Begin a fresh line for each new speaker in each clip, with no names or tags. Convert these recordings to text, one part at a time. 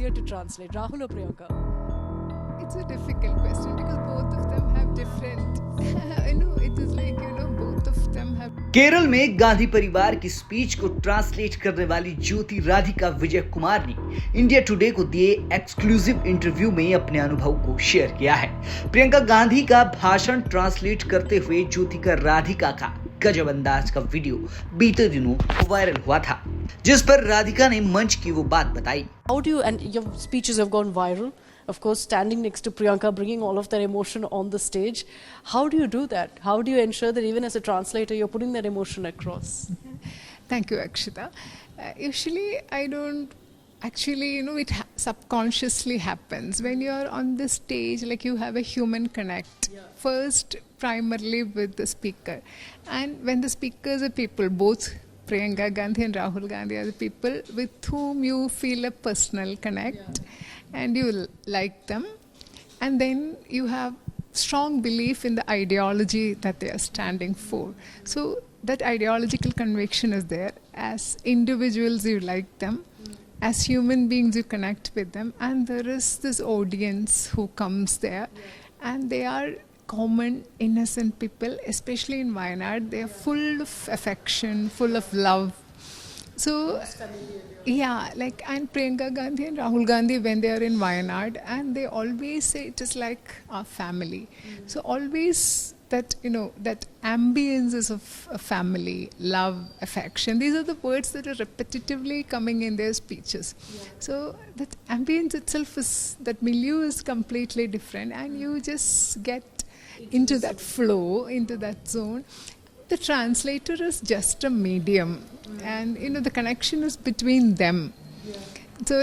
easier to translate, Rahul or Priyanka?
It's a difficult question because both of them have different. It is like both of them have.
Kerala में गांधी परिवार की speech को translate करने वाली ज्योति राधिका विजय कुमार ने India today को दिए एक्सक्लूसिव इंटरव्यू में अपने अनुभव को शेयर किया है। प्रियंका गांधी का भाषण ट्रांसलेट करते हुए ज्योति का राधिका का गजब अंदाज का वीडियो बीते दिनों वायरल हुआ था, जिस पर राधिका ने मंच की वो बात बताई।
How do you, and your speeches have gone viral, of course, standing next to Priyanka, bringing all of that emotion on the stage. How do you do that? How do you ensure that even as a translator, you're putting that emotion across?
Thank you, Akshita. Usually, I don't. Actually, it subconsciously happens when you're on the stage, like you have a human connect. Yeah. First, primarily with the speaker. And when the speakers are people, both Priyanka Gandhi and Rahul Gandhi are the people with whom you feel a personal connect, and you like them. And then you have strong belief in the ideology that they are standing for. So that ideological conviction is there. As individuals, you like them. As human beings, you connect with them, and there is this audience who comes there, and they are common, innocent people, especially in Wayanad. They are full of affection, full of love. So, and Priyanka Gandhi and Rahul Gandhi, when they are in Wayanad, and they always say it is like our family. So always that, that ambience is of a family, love, affection. These are the words that are repetitively coming in their speeches. Yeah. So that ambience itself is, that milieu is completely different, and you just get into that flow, into that zone. The translator is just a medium, and the connection is between them. Yeah. So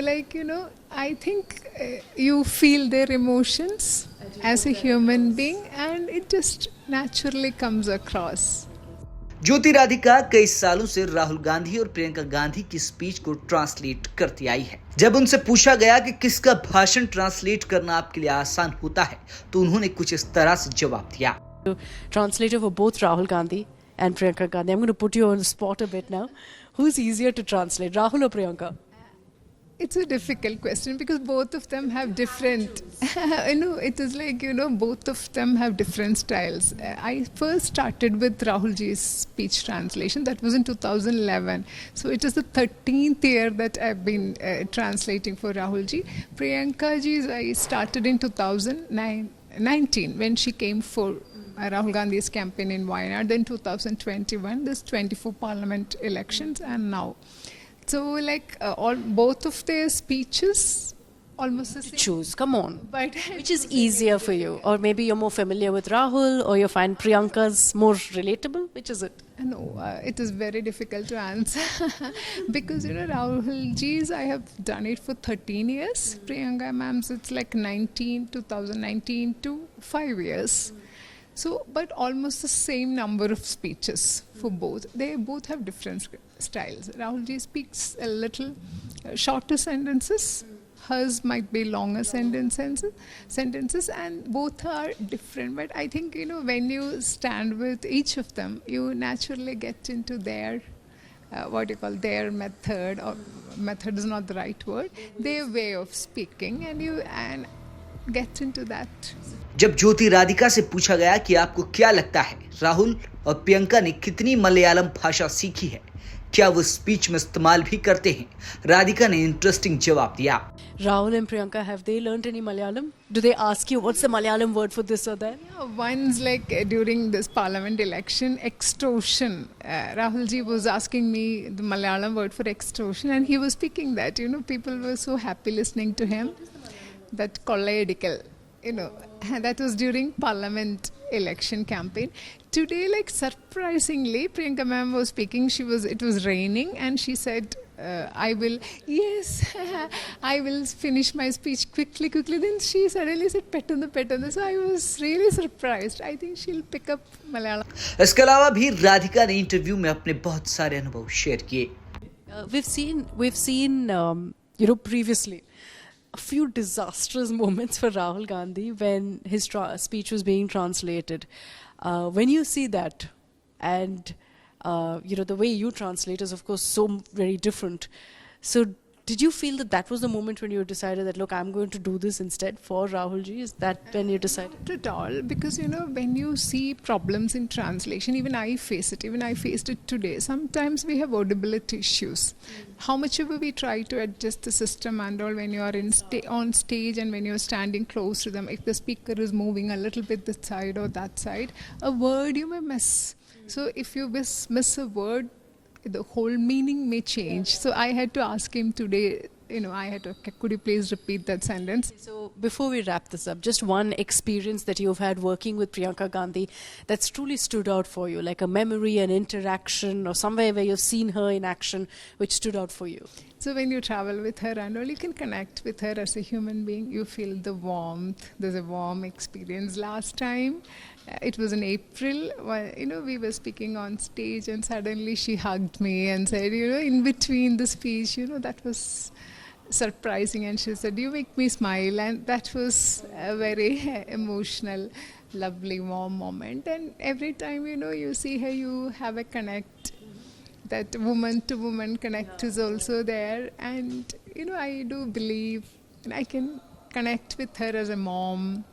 I think you feel their emotions as a human being, and it just naturally comes across.
ज्योति राधिका कई सालों से राहुल गांधी और प्रियंका गांधी की speech को translate करती आई है। जब उनसे पूछा गया कि किसका भाषण ट्रांसलेट करना आपके लिए आसान होता है, तो उन्होंने कुछ इस तरह से जवाब दिया।
Translator for both Rahul Gandhi and Priyanka Gandhi. I'm going to put you on the spot a bit now. Who's easier to translate, Rahul or Priyanka?
It's a difficult question because both of them have different. It is like both of them have different styles. I first started with Rahulji's speech translation. That was in 2011. So it is the 13th year that I've been translating for Rahulji. Priyanka ji's I started in 2019 when she came for Rahul Gandhi's campaign in Wayanad. Then 2021, this 24 parliament elections, and now. So both of their speeches almost the same.
Choose, come on. But which is easier for you? Or maybe you're more familiar with Rahul, or you find Priyanka's more relatable? Which is it?
No, it is very difficult to answer because Rahulji's I have done it for 13 years. Priyanka ma'am's it's like 2019 to 5 years. So, but almost the same number of speeches for both. They both have different styles. Rahulji speaks a little shorter sentences. Hers might be longer sentences, and both are different. But I think, when you stand with each of them, you naturally get into their, their method, or method is not the right word, their way of speaking, and get into that.
जब ज्योति राधिका से पूछा गया कि आपको क्या लगता है राहुल और प्रियंका ने कितनी मलयालम भाषा सीखी है, क्या वो स्पीच में इस्तेमाल भी करते हैं, राधिका ने इंटरेस्टिंग जवाब दिया।
Rahul and Priyanka, have they learnt any Malayalam? Do they ask you what's the Malayalam word for this or that?
Yeah, once during this parliament election, extortion. Rahulji was asking me the Malayalam word for extortion, and he was speaking that. People were so happy listening to him. That kollayadikal. That was during parliament election campaign. Today, surprisingly, Priyanka ma'am was speaking. It was raining, and she said, I will finish my speech quickly. Then she suddenly said, pettundu. So I was really surprised. I think she'll pick up Malayalam.
इसके अलावा भी राधिका ने interview में अपने बहुत सारे अनुभव share किए।
We've seen previously a few disastrous moments for Rahul Gandhi when his speech was being translated. When you see that, and the way you translate is of course so very different. So did you feel that was the moment when you decided that, look, I'm going to do this instead for Rahul ji? Is that when you decided?
Not at all, because when you see problems in translation, even I face it. Even I faced it today. Sometimes we have audibility issues. How much ever we try to adjust the system and all, when you are on stage and when you're standing close to them, if the speaker is moving a little bit this side or that side, a word you may miss. So if you miss a word, the whole meaning may change. So I had to ask him today, could you please repeat that sentence?
So before we wrap this up, just one experience that you've had working with Priyanka Gandhi that's truly stood out for you, like a memory, an interaction, or somewhere where you've seen her in action which stood out for you.
So when you travel with her and all, you can connect with her as a human being. You feel the warmth. There's a warm experience. Last time, it was in April, we were speaking on stage and suddenly she hugged me and said, in between the speech, that was surprising, and she said, you make me smile, and that was a very emotional, lovely, warm moment. And every time you see her, you have a connect. That woman to woman connect is also there, and I do believe I can connect with her as a mom,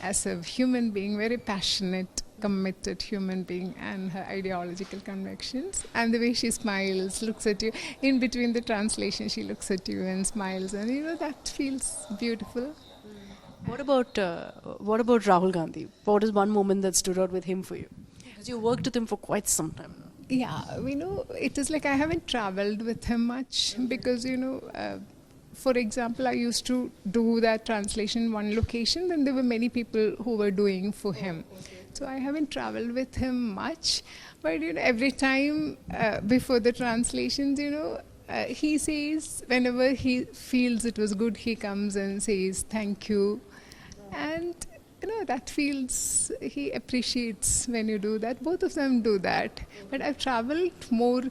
as a human being, very passionate, committed human being, and her ideological convictions, and the way she smiles, looks at you. In between the translation, she looks at you and smiles, and that feels beautiful.
What about Rahul Gandhi? What is one moment that stood out with him for you? Because you worked with him for quite some time now.
Yeah, it is like I haven't traveled with him much because, for example, I used to do that translation in one location, then there were many people who were doing for him. So I haven't traveled with him much, but every time before the translations, he says, whenever he feels it was good, he comes and says thank you, and that feels, he appreciates when you do that. Both of them do that, but I've traveled more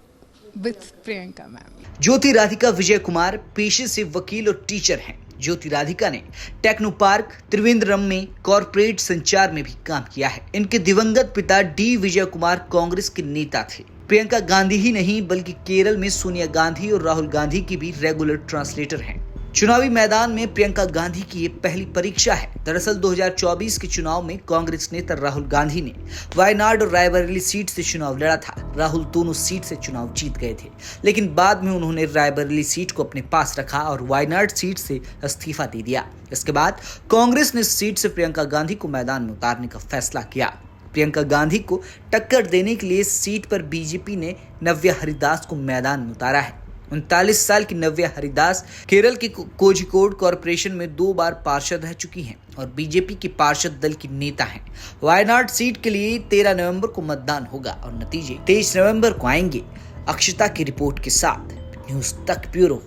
with Priyanka ma'am.
ज्योति राधिका विजय कुमार पेशे से वकील और teacher हैं। ज्योति राधिका ने techno park Trivandrum में corporate संचार में भी काम किया है। इनके दिवंगत पिता डी विजय कुमार कांग्रेस के नेता थे। प्रियंका गांधी ही नहीं बल्कि केरल में सोनिया गांधी और राहुल गांधी की भी रेगुलर ट्रांसलेटर हैं। चुनावी मैदान में प्रियंका गांधी की ये पहली परीक्षा है। दरअसल 2024 के चुनाव में कांग्रेस नेता राहुल गांधी ने वायनाड और रायबरेली सीट से चुनाव लड़ा था। राहुल दोनों सीट से चुनाव जीत गए थे, लेकिन बाद में उन्होंने रायबरेली सीट को अपने पास रखा और वायनाड सीट से इस्तीफा दे दिया। इसके बाद कांग्रेस ने इस सीट से प्रियंका गांधी को मैदान में उतारने का फैसला किया। प्रियंका गांधी को टक्कर देने के लिए इस सीट पर बीजेपी ने नव्या हरिदास को मैदान में उतारा है। 39 साल की नव्या हरिदास केरल के कोझिकोड कॉर्पोरेशन में 2 बार पार्षद रह चुकी हैं और बीजेपी के पार्षद दल की नेता हैं। वायनाड सीट के लिए 13 नवंबर को मतदान होगा और नतीजे 23 नवंबर को आएंगे। अक्षता की रिपोर्ट के साथ न्यूज़ तक ब्यूरो।